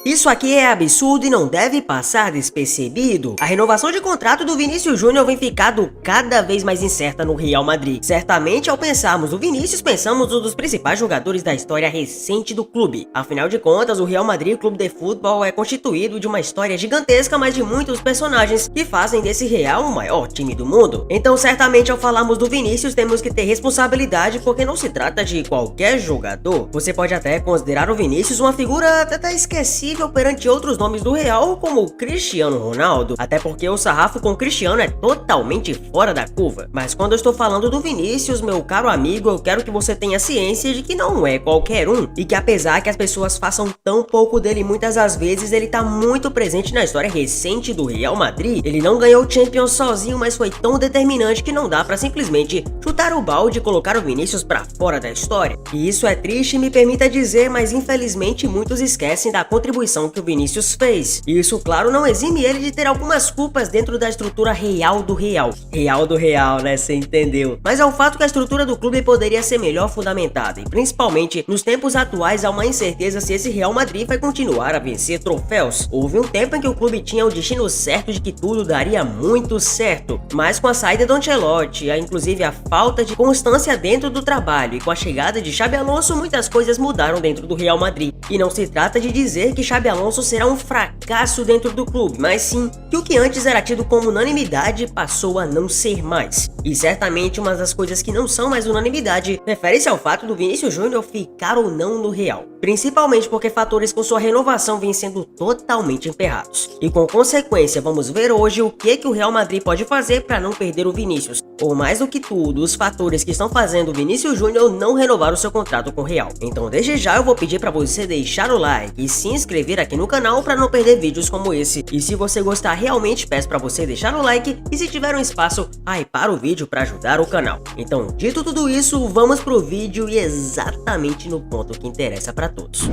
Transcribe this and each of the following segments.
Isso aqui é absurdo e não deve passar despercebido. A renovação de contrato do Vinícius Júnior vem ficando cada vez mais incerta no Real Madrid. Certamente, ao pensarmos no Vinícius, pensamos um dos principais jogadores da história recente do clube. Afinal de contas, o Real Madrid Clube de Futebol é constituído de uma história gigantesca, mas de muitos personagens que fazem desse Real o maior time do mundo. Então, certamente, ao falarmos do Vinícius, temos que ter responsabilidade, porque não se trata de qualquer jogador. Você pode até considerar o Vinícius uma figura até esquecível perante outros nomes do Real, como o Cristiano Ronaldo, até porque o sarrafo com o Cristiano é totalmente fora da curva. Mas quando eu estou falando do Vinícius, meu caro amigo, eu quero que você tenha ciência de que não é qualquer um, e que apesar que as pessoas façam tão pouco dele muitas das vezes, ele tá muito presente na história recente do Real Madrid. Ele não ganhou o Champions sozinho, mas foi tão determinante que não dá pra simplesmente chutar o balde e colocar o Vinícius pra fora da história. E isso é triste, me permita dizer, mas infelizmente muitos esquecem da contribuição que o Vinícius fez. E isso, claro, não exime ele de ter algumas culpas dentro da estrutura real do Real. Real do Real, né? Você entendeu. Mas é o fato que a estrutura do clube poderia ser melhor fundamentada, e principalmente nos tempos atuais há uma incerteza se esse Real Madrid vai continuar a vencer troféus. Houve um tempo em que o clube tinha o destino certo de que tudo daria muito certo, mas com a saída do Ancelotti, inclusive a falta de constância dentro do trabalho, e com a chegada de Xabi Alonso, muitas coisas mudaram dentro do Real Madrid. E não se trata de dizer que Xabi Alonso será um fracasso dentro do clube, mas sim que o que antes era tido como unanimidade passou a não ser mais. E certamente uma das coisas que não são mais unanimidade refere-se ao fato do Vinícius Júnior ficar ou não no Real, principalmente porque fatores com sua renovação vêm sendo totalmente emperrados. E com consequência, vamos ver hoje o que o Real Madrid pode fazer para não perder o Vinícius, ou mais do que tudo, os fatores que estão fazendo o Vinícius Júnior não renovar o seu contrato com o Real. Então desde já eu vou pedir para você deixar o like e se inscrever aqui no canal para não perder vídeos como esse. E se você gostar, realmente peço para você deixar o like e, se tiver um espaço, hypar o vídeo para ajudar o canal. Então, dito tudo isso, vamos pro vídeo e exatamente no ponto que interessa para todos.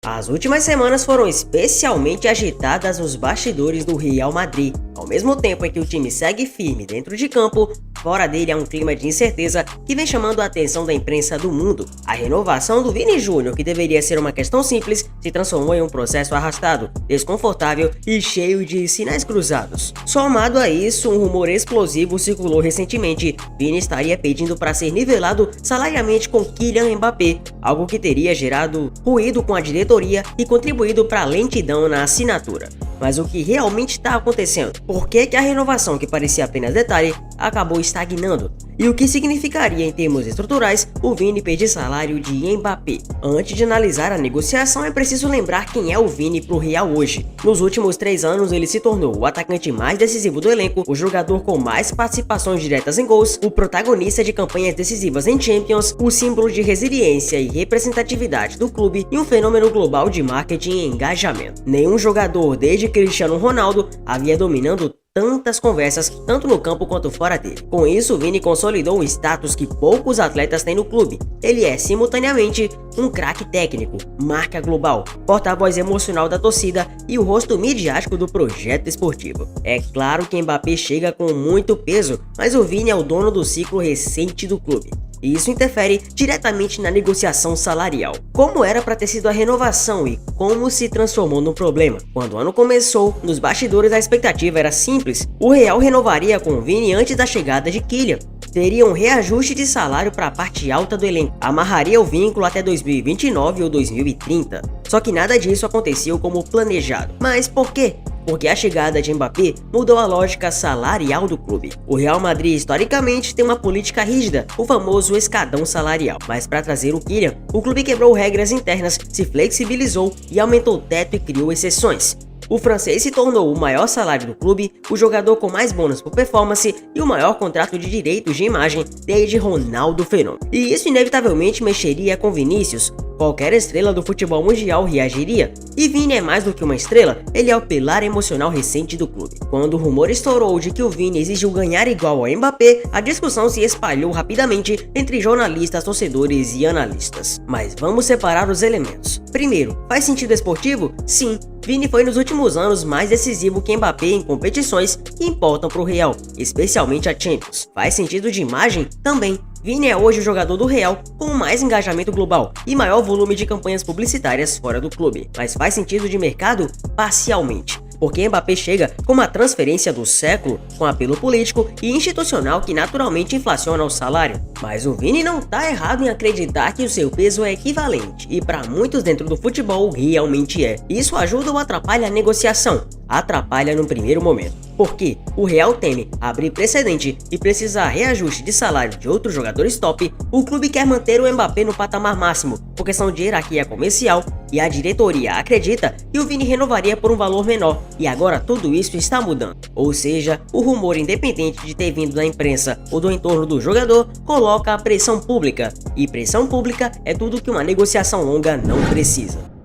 As últimas semanas foram especialmente agitadas nos bastidores do Real Madrid. Ao mesmo tempo em que o time segue firme dentro de campo, fora dele há um clima de incerteza que vem chamando a atenção da imprensa do mundo. A renovação do Vini Júnior, que deveria ser uma questão simples, se transformou em um processo arrastado, desconfortável e cheio de sinais cruzados. Somado a isso, um rumor explosivo circulou recentemente. Vini estaria pedindo para ser nivelado salarialmente com Kylian Mbappé, algo que teria gerado ruído com a diretoria e contribuído para a lentidão na assinatura. Mas o que realmente está acontecendo? Por que a renovação, que parecia apenas detalhe, acabou estagnando? E o que significaria em termos estruturais o Vini pedir salário de Mbappé? Antes de analisar a negociação, é preciso lembrar quem é o Vini pro Real hoje. Nos últimos 3 anos, ele se tornou o atacante mais decisivo do elenco, o jogador com mais participações diretas em gols, o protagonista de campanhas decisivas em Champions, o símbolo de resiliência e representatividade do clube e um fenômeno global de marketing e engajamento. Nenhum jogador, desde Cristiano Ronaldo, havia dominando tantas conversas, tanto no campo quanto fora dele. Com isso, o Vini consolidou um status que poucos atletas têm no clube. Ele é, simultaneamente, um craque técnico, marca global, porta-voz emocional da torcida e o rosto midiático do projeto esportivo. É claro que Mbappé chega com muito peso, mas o Vini é o dono do ciclo recente do clube. E isso interfere diretamente na negociação salarial. Como era para ter sido a renovação e como se transformou num problema? Quando o ano começou, nos bastidores a expectativa era simples. O Real renovaria com o Vini antes da chegada de Kylian. Teria um reajuste de salário para a parte alta do elenco. Amarraria o vínculo até 2029 ou 2030. Só que nada disso aconteceu como planejado. Mas por quê? Porque a chegada de Mbappé mudou a lógica salarial do clube. O Real Madrid historicamente tem uma política rígida, o famoso escadão salarial. Mas para trazer o Kylian, o clube quebrou regras internas, se flexibilizou e aumentou o teto e criou exceções. O francês se tornou o maior salário do clube, o jogador com mais bônus por performance e o maior contrato de direitos de imagem desde Ronaldo Fenômeno. E isso inevitavelmente mexeria com Vinícius. Qualquer estrela do futebol mundial reagiria. E Vini é mais do que uma estrela, ele é o pilar emocional recente do clube. Quando o rumor estourou de que o Vini exigiu ganhar igual ao Mbappé, a discussão se espalhou rapidamente entre jornalistas, torcedores e analistas. Mas vamos separar os elementos. Primeiro, faz sentido esportivo? Sim. Vini foi nos últimos anos mais decisivo que Mbappé em competições que importam para o Real, especialmente a Champions. Faz sentido de imagem? Também. Vini é hoje o jogador do Real com mais engajamento global e maior volume de campanhas publicitárias fora do clube. Mas faz sentido de mercado? Parcialmente. Porque Mbappé chega com uma transferência do século, com apelo político e institucional que naturalmente inflaciona o salário. Mas o Vini não tá errado em acreditar que o seu peso é equivalente, e para muitos dentro do futebol realmente é. Isso ajuda ou atrapalha a negociação? Atrapalha no primeiro momento. Porque o Real teme abrir precedente e precisar reajuste de salário de outros jogadores top, o clube quer manter o Mbappé no patamar máximo, por questão de hierarquia comercial, e a diretoria acredita que o Vini renovaria por um valor menor, e agora tudo isso está mudando. Ou seja, o rumor independente de ter vindo da imprensa ou do entorno do jogador coloca a pressão pública, e pressão pública é tudo que uma negociação longa não precisa.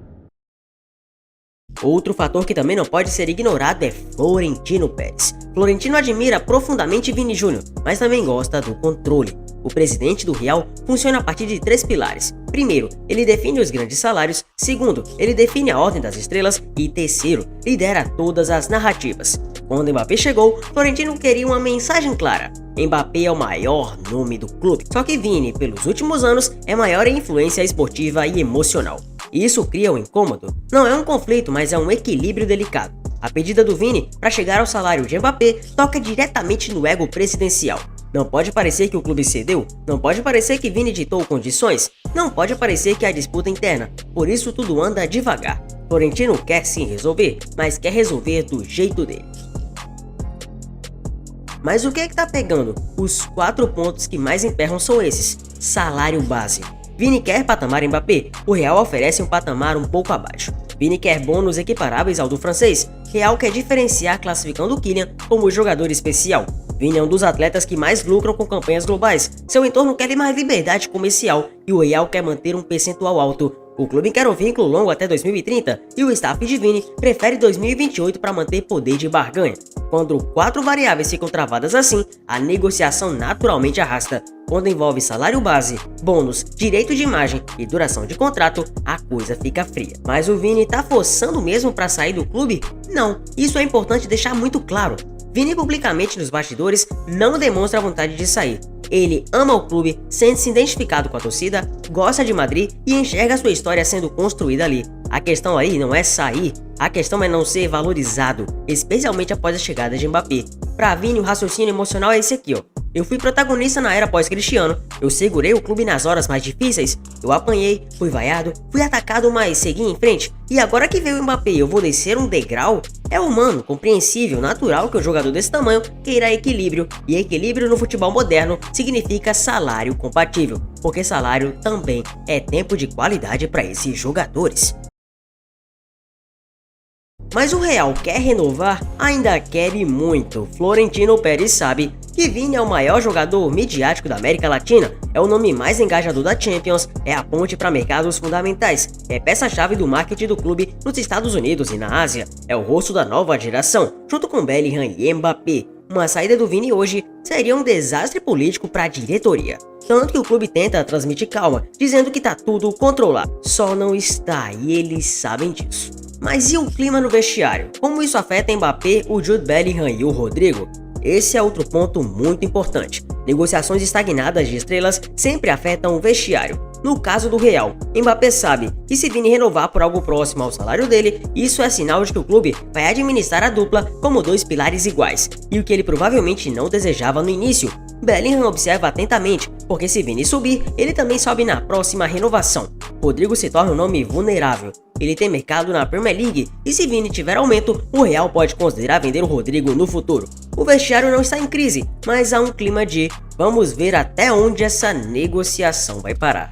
Outro fator que também não pode ser ignorado é Florentino Pérez. Florentino admira profundamente Vini Júnior, mas também gosta do controle. O presidente do Real funciona a partir de 3 pilares. Primeiro, ele define os grandes salários. Segundo, ele define a ordem das estrelas. E terceiro, lidera todas as narrativas. Quando Mbappé chegou, Florentino queria uma mensagem clara. Mbappé é o maior nome do clube. Só que Vini, pelos últimos anos, é maior em influência esportiva e emocional. E isso cria um incômodo. Não é um conflito, mas é um equilíbrio delicado. A pedida do Vini para chegar ao salário de Mbappé toca diretamente no ego presidencial. Não pode parecer que o clube cedeu, não pode parecer que Vini ditou condições, não pode parecer que há disputa interna, por isso tudo anda devagar. Florentino quer sim resolver, mas quer resolver do jeito dele. Mas o que é que tá pegando? Os 4 pontos que mais emperram são esses: salário base. Vini quer patamar Mbappé, o Real oferece um patamar um pouco abaixo. Vini quer bônus equiparáveis ao do francês, Real quer diferenciar classificando o Kylian como jogador especial. Vini é um dos atletas que mais lucram com campanhas globais, seu entorno quer mais liberdade comercial e o Real quer manter um percentual alto. O clube quer um vínculo longo até 2030 e o staff de Vini prefere 2028 para manter poder de barganha. Quando 4 variáveis ficam travadas assim, a negociação naturalmente arrasta. Quando envolve salário base, bônus, direito de imagem e duração de contrato, a coisa fica fria. Mas o Vini tá forçando mesmo para sair do clube? Não, isso é importante deixar muito claro. Vini publicamente nos bastidores não demonstra vontade de sair. Ele ama o clube, sente-se identificado com a torcida, gosta de Madrid e enxerga sua história sendo construída ali. A questão aí não é sair, a questão é não ser valorizado, especialmente após a chegada de Mbappé. Pra Vini, o raciocínio emocional é esse aqui, ó. Eu fui protagonista na era pós-Cristiano, eu segurei o clube nas horas mais difíceis, eu apanhei, fui vaiado, fui atacado, mas segui em frente, e agora que veio o Mbappé eu vou descer um degrau? É humano, compreensível, natural que um jogador desse tamanho queira equilíbrio, e equilíbrio no futebol moderno significa salário compatível, porque salário também é tempo de qualidade para esses jogadores. Mas o Real quer renovar? Ainda quer e muito. Florentino Pérez sabe que Vini é o maior jogador midiático da América Latina, é o nome mais engajador da Champions, é a ponte para mercados fundamentais, é peça-chave do marketing do clube nos Estados Unidos e na Ásia, é o rosto da nova geração, junto com Bellingham e Mbappé. Uma saída do Vini hoje seria um desastre político para a diretoria. Tanto que o clube tenta transmitir calma, dizendo que tá tudo controlado. Só não está, e eles sabem disso. Mas e o clima no vestiário? Como isso afeta Mbappé, o Jude Bellingham e o Rodrigo? Esse é outro ponto muito importante. Negociações estagnadas de estrelas sempre afetam o vestiário. No caso do Real, Mbappé sabe que se Vini renovar por algo próximo ao salário dele, isso é sinal de que o clube vai administrar a dupla como 2 pilares iguais, e o que ele provavelmente não desejava no início. Bellingham observa atentamente, porque se Vini subir, ele também sobe na próxima renovação. Rodrigo se torna um nome vulnerável. Ele tem mercado na Premier League e se Vini tiver aumento, o Real pode considerar vender o Rodrigo no futuro. O vestiário não está em crise, mas há um clima de vamos ver até onde essa negociação vai parar.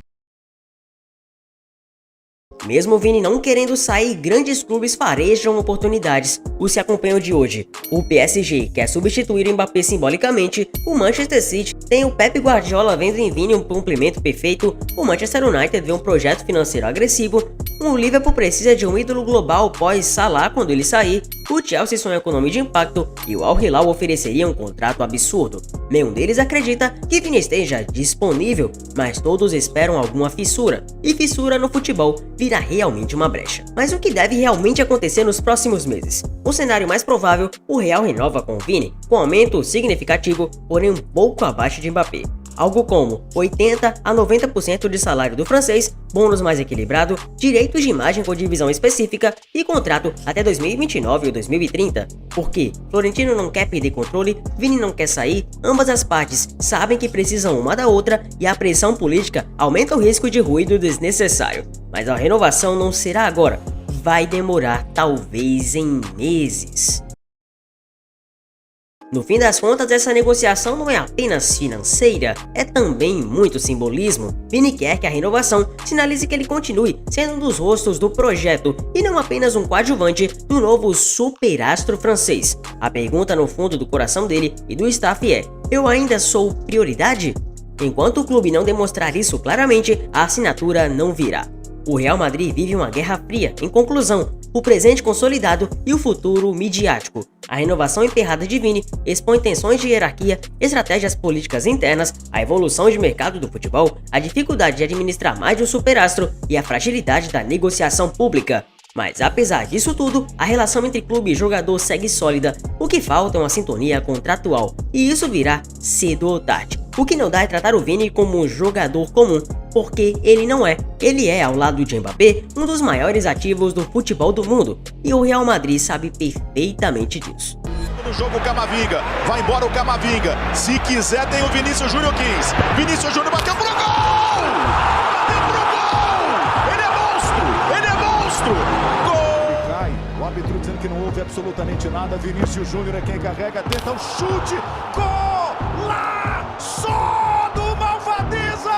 Mesmo Vini não querendo sair, grandes clubes farejam oportunidades. Os que acompanham de hoje. O PSG quer substituir o Mbappé simbolicamente, o Manchester City tem o Pep Guardiola vendo em Vini um complemento perfeito, o Manchester United vê um projeto financeiro agressivo, o Liverpool precisa de um ídolo global pós-Salah quando ele sair, o Chelsea sonha com nome de impacto e o Al Hilal ofereceria um contrato absurdo. Nenhum deles acredita que Vini esteja disponível, mas todos esperam alguma fissura, e fissura no futebol vira realmente uma brecha. Mas o que deve realmente acontecer nos próximos meses? O cenário mais provável, o Real renova com o Vini, com aumento significativo, porém um pouco abaixo de Mbappé. algo como 80 a 90% de salário do francês, bônus mais equilibrado, direitos de imagem com divisão específica e contrato até 2029 ou 2030. Porque Florentino não quer perder controle, Vini não quer sair, ambas as partes sabem que precisam uma da outra e a pressão política aumenta o risco de ruído desnecessário. Mas a renovação não será agora, vai demorar talvez em meses. No fim das contas, essa negociação não é apenas financeira, é também muito simbolismo. Vini quer que a renovação sinalize que ele continue sendo um dos rostos do projeto e não apenas um coadjuvante do novo superastro francês. A pergunta no fundo do coração dele e do staff é: eu ainda sou prioridade? Enquanto o clube não demonstrar isso claramente, a assinatura não virá. O Real Madrid vive uma guerra fria. Em conclusão, o presente consolidado e o futuro midiático. A renovação emperrada de Vini expõe tensões de hierarquia, estratégias políticas internas, a evolução de mercado do futebol, a dificuldade de administrar mais de um superastro e a fragilidade da negociação pública. Mas apesar disso tudo, a relação entre clube e jogador segue sólida, o que falta é uma sintonia contratual, e isso virá cedo ou tarde. O que não dá é tratar o Vini como um jogador comum, porque ele não é. Ele é, ao lado de Mbappé, um dos maiores ativos do futebol do mundo, e o Real Madrid sabe perfeitamente disso. No jogo Camavinga, vai embora o Camavinga, se quiser tem o Vinícius Júnior 15, Vinícius Júnior bateu pro gol! Bateu pro gol! Ele é monstro! Gol! Cai, o árbitro dizendo que não houve absolutamente nada, Vinícius Júnior é quem carrega, tenta o chute, gol! Lá! Só do Malvadeza!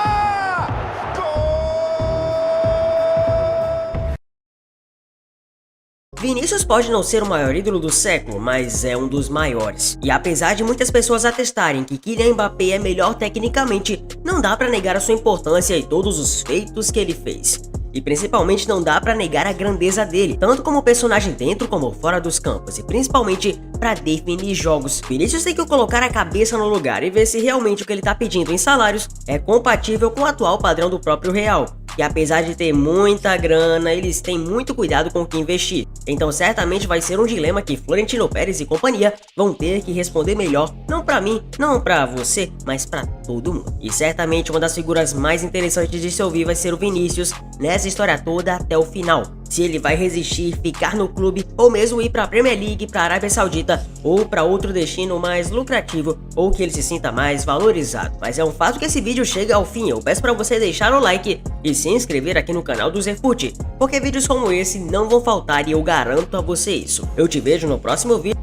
Vinícius pode não ser o maior ídolo do século, mas é um dos maiores. E apesar de muitas pessoas atestarem que Kylian Mbappé é melhor tecnicamente, não dá pra negar a sua importância e todos os feitos que ele fez. E principalmente não dá pra negar a grandeza dele, tanto como personagem dentro como fora dos campos, e principalmente pra definir jogos. Vinícius tem que colocar a cabeça no lugar e ver se realmente o que ele tá pedindo em salários é compatível com o atual padrão do próprio Real. E apesar de ter muita grana, eles têm muito cuidado com o que investir. Então certamente vai ser um dilema que Florentino Pérez e companhia vão ter que responder melhor, não pra mim, não pra você, mas pra todo mundo. E certamente uma das figuras mais interessantes de se ouvir vai ser o Vinícius nessa história toda até o final. Se ele vai resistir, ficar no clube ou mesmo ir pra Premier League, pra Arábia Saudita ou pra outro destino mais lucrativo ou que ele se sinta mais valorizado. Mas é um fato que esse vídeo chega ao fim. Eu peço pra você deixar o like e se inscrever aqui no canal do Zefut, porque vídeos como esse não vão faltar e eu garanto a você isso. Eu te vejo no próximo vídeo.